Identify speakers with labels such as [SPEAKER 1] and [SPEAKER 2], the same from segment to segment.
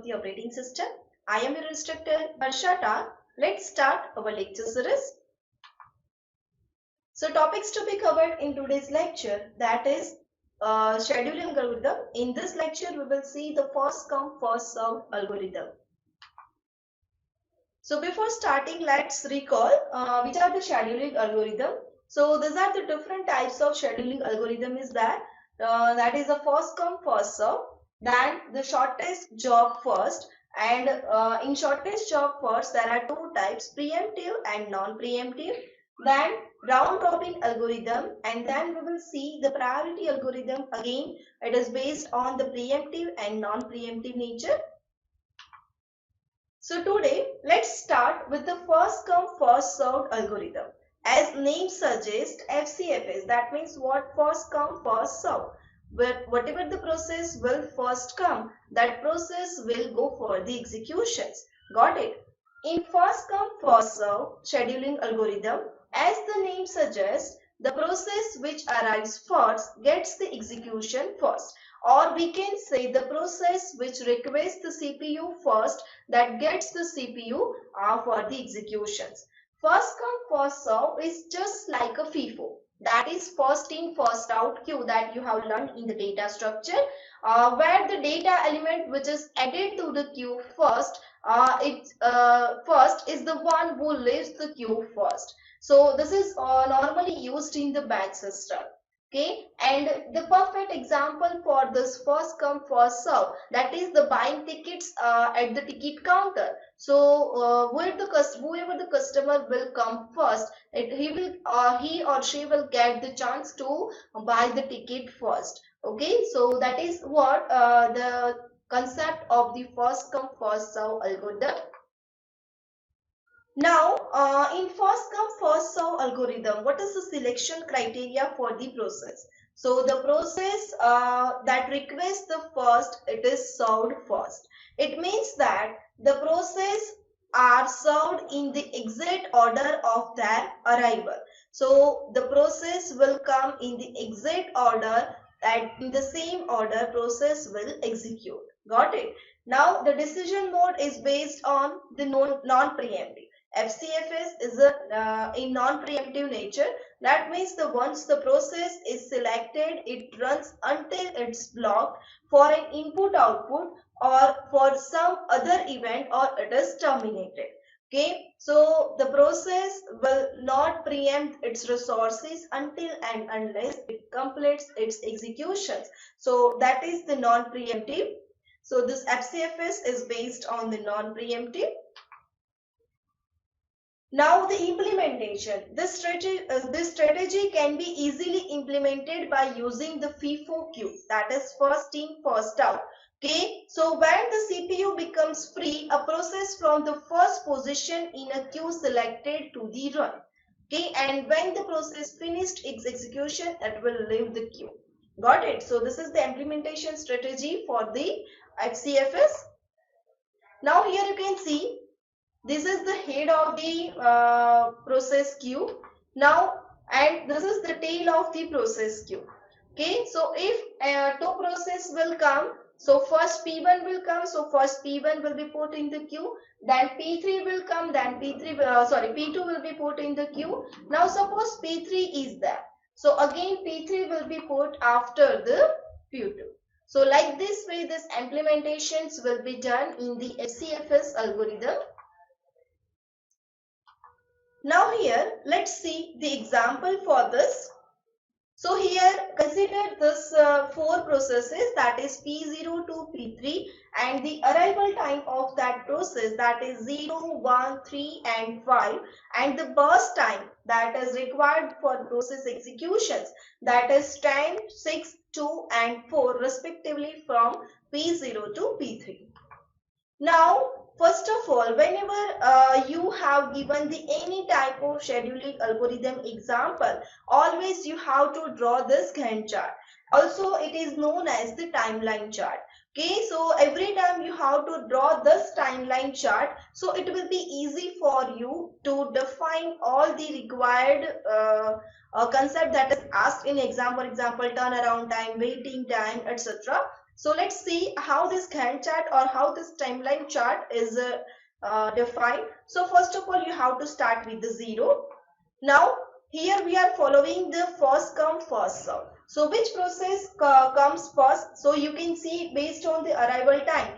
[SPEAKER 1] the operating system. I am your instructor Harshata. Let's start our lecture series. So topics to be covered in today's lecture, that is scheduling algorithm. In this lecture we will see the first come first served algorithm. So before starting, let's recall which are the scheduling algorithm. So these are the different types of scheduling algorithm is that is the first come first serve, then the shortest job first, and in shortest job first there are two types, preemptive and non-preemptive, then round robin algorithm, and then we will see the priority algorithm. Again, it is based on the preemptive and non-preemptive nature. So today, let's start with the first come first served algorithm. As name suggests, FCFS, that means what? First come first served. Whatever the process will first come, that process will go for the executions. Got it? In first come first served scheduling algorithm, as the name suggests, the process which arrives first gets the execution first, or we can say the process which requests the CPU first that gets the CPU for the executions. First come first serve is just like a FIFO, that is first in first out queue that you have learned in the data structure, where the data element which is added to the queue first, first is the one who leaves the queue first. So this is normally used in the batch system. Okay, and the perfect example for this first come first serve, that is the buying tickets at the ticket counter. So whoever the customer will come first, he or she will get the chance to buy the ticket first. Okay, so that is what the concept of the first come first serve algorithm. Now, in first come first serve algorithm, what is the selection criteria for the process? So the process that requests the first, it is served first. It means that the process are served in the exact order of their arrival. So the process will come in the exact order, and in the same order process will execute. Got it? Now the decision mode is based on the non-preemptive. FCFS is in non-preemptive nature. That means once the process is selected, it runs until it's blocked for an input-output or for some other event, or it is terminated. Okay, so the process will not preempt its resources until and unless it completes its executions. So that is the non-preemptive. So this FCFS is based on the non-preemptive. Now the implementation. This strategy can be easily implemented by using the FIFO queue, that is first in first out. Okay, so when the CPU becomes free, a process from the first position in a queue selected to the run. Okay, and when the process finished its execution, it will leave the queue. Got it? So this is the implementation strategy for the FCFS. Now here you can see this is the head of the process queue. Now, and this is the tail of the process queue. Okay, so if two process will come, so first P1 will come, so first P1 will be put in the queue, then P3 will come, then P2 will be put in the queue. Now suppose P3 is there, so again P3 will be put after the P2. So like this way, this implementations will be done in the FCFS algorithm. Now here, let's see the example for this. So here, consider this four processes, that is P0 to P3, and the arrival time of that process, that is 0, 1, 3 and 5, and the burst time that is required for process executions, that is 10, 6, 2 and 4 respectively from P0 to P3. Now, first of all, whenever you have given the any type of scheduling algorithm example, always you have to draw this Gantt chart. Also, it is known as the timeline chart. Okay, so every time you have to draw this timeline chart, so it will be easy for you to define all the required concept that is asked in exam. For example, turnaround time, waiting time, etc. So let's see how this Gantt chart or how this timeline chart is defined. So first of all, you have to start with the 0. Now here we are following the first come first serve. So which process comes first? So you can see based on the arrival time,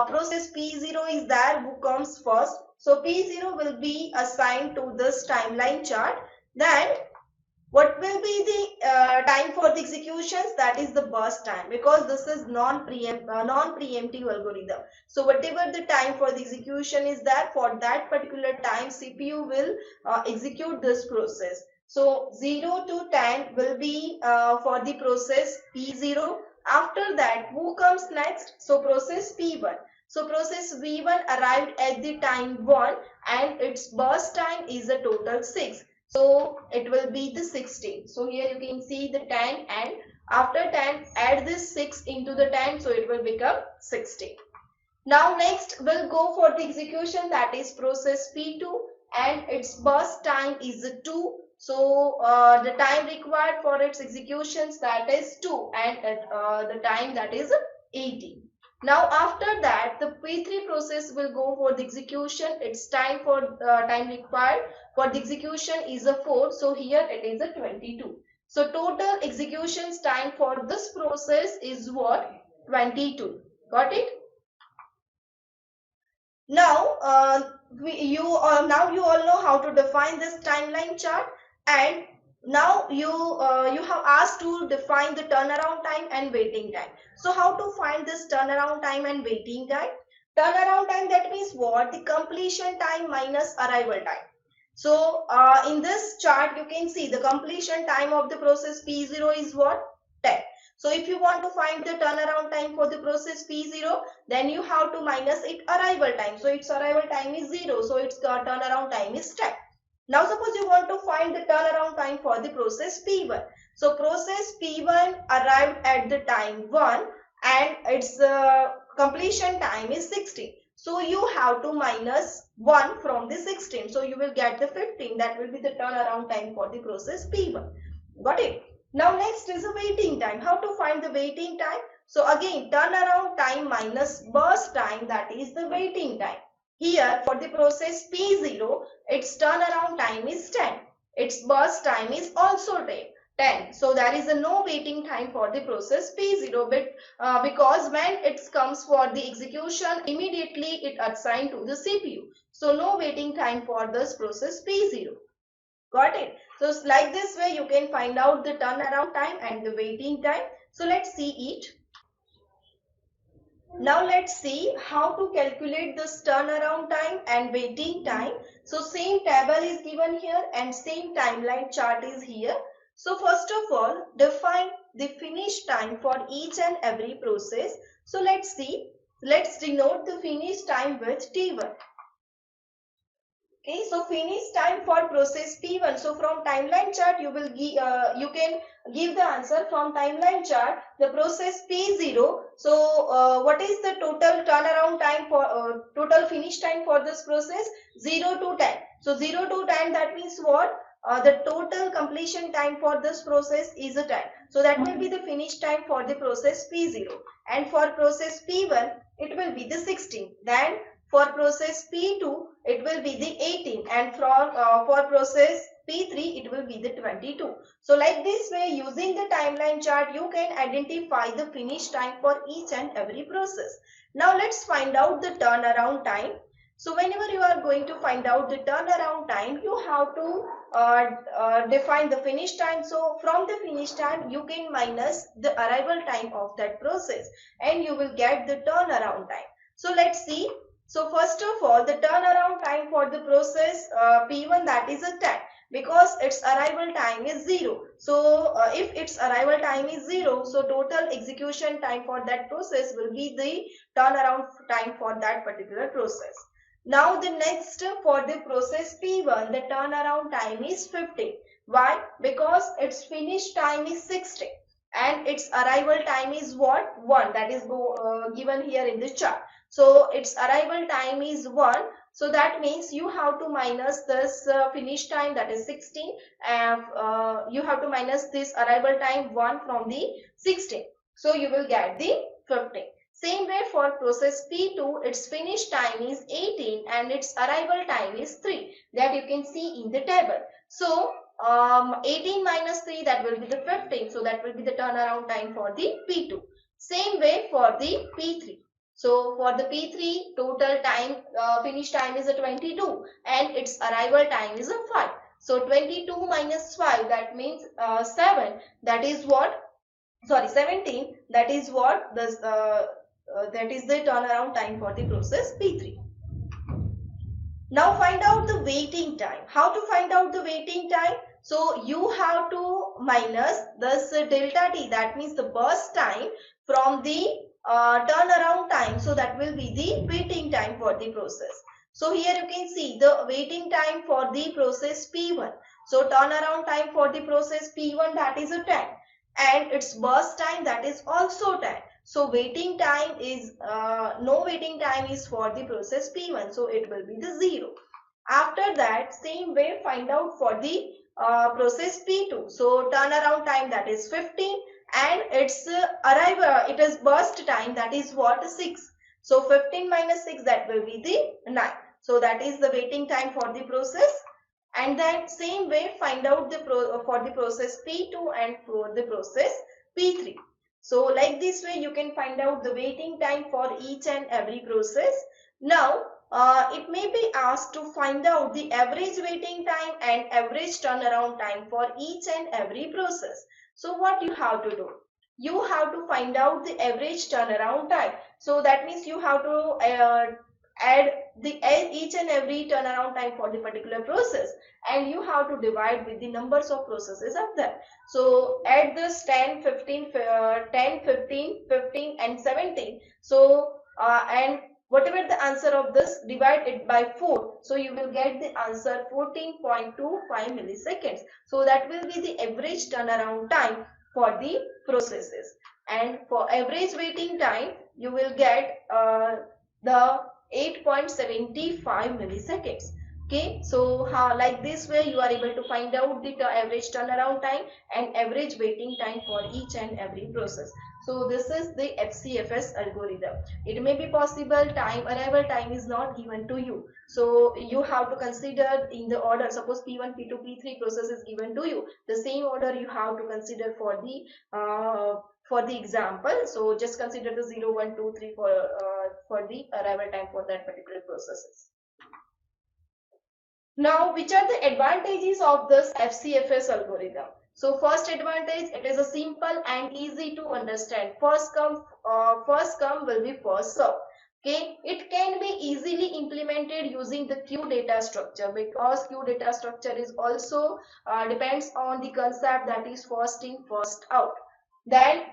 [SPEAKER 1] process P0 is there who comes first. So P0 will be assigned to this timeline chart. Then what will be the time for the executions? That is the burst time, because this is non-preemptive algorithm. So whatever the time for the execution is there, for that particular time CPU will execute this process. So 0 to 10 will be for the process P0. After that, who comes next? So process P1. So process V1 arrived at the time 1 and its burst time is a total 6. So it will be the 16. So here you can see the 10, and after 10 add this 6 into the 10, so it will become 60. Now next we'll go for the execution, that is process P2, and its burst time is 2. So the time required for its executions, that is 2, and the time, that is 80. Now after that the P3 process will go for the execution. Its time required for the execution is a 4. So here it is a 22. So total executions time for this process is what? 22. Got it? Now you all know how to define this timeline chart, and now you have asked to define the turnaround time and waiting time. So how to find this turnaround time and waiting time? Turnaround time, that means what? The completion time minus arrival time. So in this chart you can see the completion time of the process P0 is what? 10. So if you want to find the turnaround time for the process P0, then you have to minus its arrival time. So its arrival time is 0. So its turnaround time is 10. Now suppose you want to find the turnaround time for the process P1. So process P1 arrived at the time 1 and its completion time is 16. So you have to minus 1 from the 16. So you will get the 15. That will be the turnaround time for the process P1. Got it? Now next is the waiting time. How to find the waiting time? So again, turnaround time minus burst time, that is the waiting time. Here for the process P0, its turnaround time is 10. Its burst time is also 10. So there is a no waiting time for the process P0, because when it comes for the execution, immediately it assigned to the CPU. So no waiting time for this process P0. Got it? So like this way you can find out the turnaround time and the waiting time. So let's see it. Now let's see how to calculate this turnaround time and waiting time. So same table is given here and same timeline chart is here. So first of all, define the finish time for each and every process. So let's see. Let's denote the finish time with T1. Okay, so finish time for process P1. So from timeline chart you will give you can give the answer from timeline chart. The process P0. So what is the total turnaround time for total finish time for this process? 0 to 10. So 0 to 10, that means what? The total completion time for this process is a 10. So that will be the finish time for the process P0. And for process P1 it will be the 16. Then for process P2 it will be the 18, and for process P3 it will be the 22. So like this way, using the timeline chart you can identify the finish time for each and every process. Now let's find out the turnaround time. So whenever you are going to find out the turnaround time, you have to define the finish time. So from the finish time you can minus the arrival time of that process and you will get the turnaround time. So let's see. So first of all, the turnaround time for the process P1, that is a 10, because its arrival time is 0. So if its arrival time is 0, so total execution time for that process will be the turnaround time for that particular process. Now the next for the process P1, the turnaround time is 15. Why? Because its finish time is 60 and its arrival time is what? 1, that is given here in the chart. So its arrival time is 1. So that means you have to minus this finish time, that is 16, and you have to minus this arrival time 1 from the 16. So you will get the 15. Same way for process P2, its finish time is 18 and its arrival time is 3. That you can see in the table. So 18 minus 3, that will be the 15. So that will be the turnaround time for the P2. Same way for the P3. So for the P3, total time, finish time is a 22 and its arrival time is a 5. So 22 minus 5, that means 7. That is what? Sorry, 17. That is what this that is the turnaround time for the process P3. Now find out the waiting time. How to find out the waiting time? So you have to minus this delta T, that means the burst time, from the turnaround time. So that will be the waiting time for the process. So here you can see the waiting time for the process P1. So turnaround time for the process P1, that is a 10, and its burst time, that is also 10. So waiting time is no waiting time is for the process P1. So it will be the 0. After that, same way, find out for the process P2. So turnaround time, that is 15, and its arrival, it is burst time, that is what? 6. So 15 minus 6, that will be the 9. So that is the waiting time for the process. And then same way, find out the for the process P2 and for the process P3. So like this way you can find out the waiting time for each and every process. Now it may be asked to find out the average waiting time and average turnaround time for each and every process. So what you have to do? You have to find out the average turnaround time. So that means you have to add the each and every turnaround time for the particular process, and you have to divide with the numbers of processes of that. So add this 10, 15, 10, 15, 15 and 17. So and whatever the answer of this, divide it by 4. So you will get the answer 14.25 milliseconds. So that will be the average turnaround time for the processes. And for average waiting time, you will get the 8.75 milliseconds. Okay, so like this way you are able to find out the average turnaround time and average waiting time for each and every process. So this is the FCFS algorithm. It may be possible arrival time is not given to you. So you have to consider in the order. Suppose P1, P2, P3 process is given to you. The same order you have to consider for the example. So just consider the 0, 1, 2, 3 for the arrival time for that particular processes. Now, which are the advantages of this FCFS algorithm? So first advantage, it is a simple and easy to understand. First come will be first serve. Okay, it can be easily implemented using the queue data structure, because queue data structure is also depends on the concept that is first in first out. Then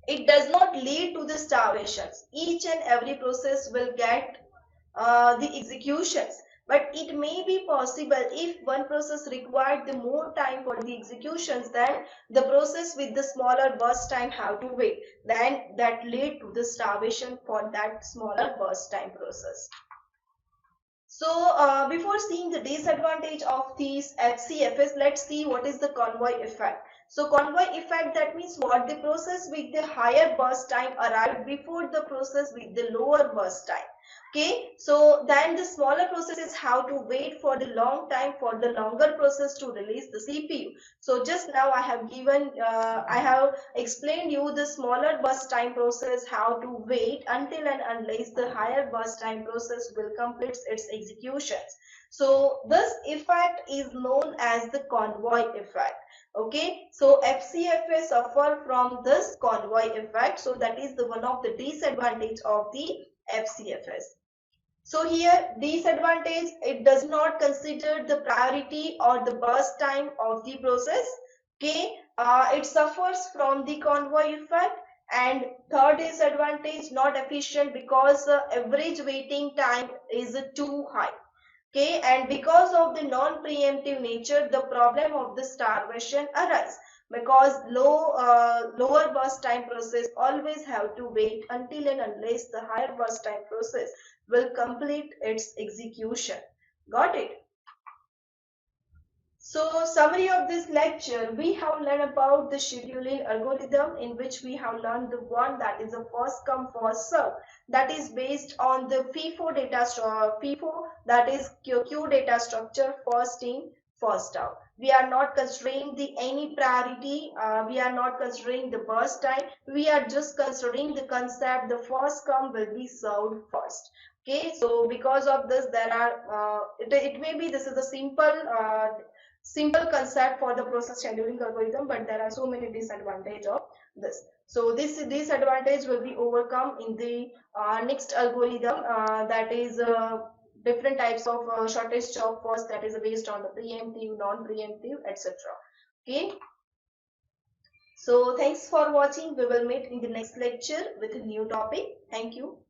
[SPEAKER 1] it does not lead to the starvations. Each and every process will get the executions, but it may be possible if one process required the more time for the executions, then the process with the smaller burst time have to wait, then that lead to the starvation for that smaller burst time process. So before seeing the disadvantage of these FCFS, let's see what is the convoy effect. So convoy effect, that means what? The process with the higher burst time arrived before the process with the lower burst time. Okay, so then the smaller processes have to wait for the long time for the longer process to release the CPU. So just now I have explained you the smaller burst time process how to wait until and unless the higher burst time process will complete its executions. So this effect is known as the convoy effect. Okay, so FCFS suffer from this convoy effect. So that is the one of the disadvantage of the FCFS. So here disadvantage, it does not consider the priority or the burst time of the process. Okay, it suffers from the convoy effect. And third disadvantage, not efficient because average waiting time is too high. Okay, and because of the non-preemptive nature, the problem of the starvation arises, because lower burst time process always have to wait until and unless the higher burst time process will complete its execution. Got it? So summary of this lecture, we have learned about the scheduling algorithm, in which we have learned the one that is a first come first serve, that is based on the FIFO data FIFO, that is queue data structure, first in first out. We are not considering the any priority, we are not considering the burst time, we are just considering the concept the first come will be served first. Okay, so because of this there are it may be this is a simple concept for the process scheduling algorithm, but there are so many disadvantages of this. So this disadvantage will be overcome in the next algorithm, that is different types of shortest job first, that is based on the preemptive, non-preemptive, etc. Okay. So thanks for watching. We will meet in the next lecture with a new topic. Thank you.